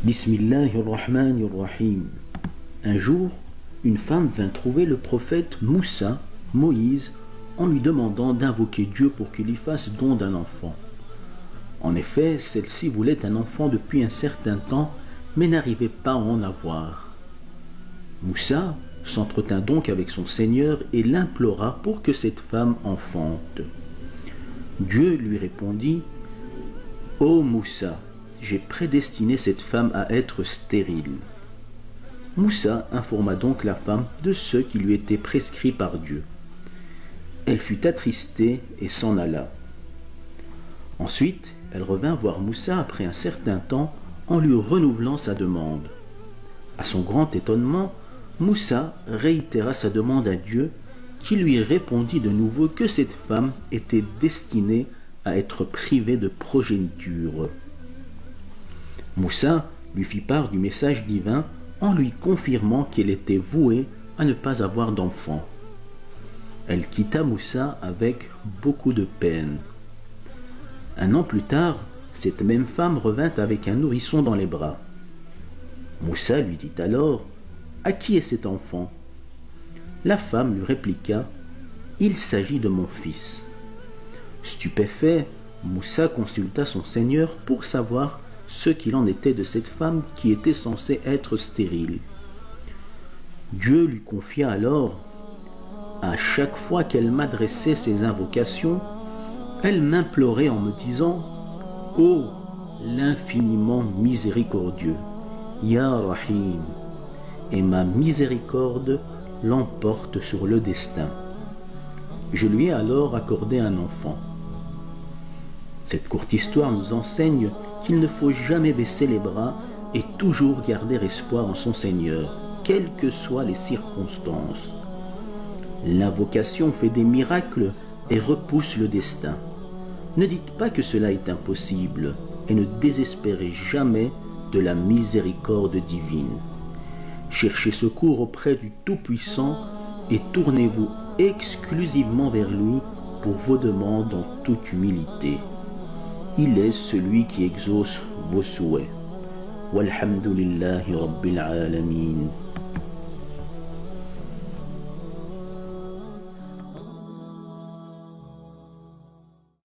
Bismillahirrahmanirrahim. Un jour, une femme vint trouver le prophète Moussa, Moïse, en lui demandant d'invoquer Dieu pour qu'il lui fasse don d'un enfant. En effet, celle-ci voulait un enfant depuis un certain temps, mais n'arrivait pas à en avoir. Moussa s'entretint donc avec son Seigneur et l'implora pour que cette femme enfante. Dieu lui répondit: « Ô Moussa, j'ai prédestiné cette femme à être stérile. » Moussa informa donc la femme de ce qui lui était prescrit par Dieu. Elle fut attristée et s'en alla. Ensuite, elle revint voir Moussa après un certain temps en lui renouvelant sa demande. À son grand étonnement, Moussa réitéra sa demande à Dieu, qui lui répondit de nouveau que cette femme était destinée à être privée de progéniture. Moussa lui fit part du message divin en lui confirmant qu'elle était vouée à ne pas avoir d'enfant. Elle quitta Moussa avec beaucoup de peine. Un an plus tard, cette même femme revint avec un nourrisson dans les bras. Moussa lui dit alors: « À qui est cet enfant ?» La femme lui répliqua: « Il s'agit de mon fils. » Stupéfait, Moussa consulta son Seigneur pour savoir ce qu'il en était de cette femme qui était censée être stérile. Dieu lui confia alors: « À chaque fois qu'elle m'adressait ses invocations, elle m'implorait en me disant: « Ô l'infiniment miséricordieux, Ya Rahim, et ma miséricorde l'emporte sur le destin. » Je lui ai alors accordé un enfant. » Cette courte histoire nous enseigne qu'il ne faut jamais baisser les bras et toujours garder espoir en son Seigneur, quelles que soient les circonstances. L'invocation fait des miracles et repousse le destin. Ne dites pas que cela est impossible et ne désespérez jamais de la miséricorde divine. Cherchez secours auprès du Tout-Puissant et tournez-vous exclusivement vers lui pour vos demandes en toute humilité. Il est celui qui exauce vos souhaits. Walhamdulillahi Rabbil Alamin.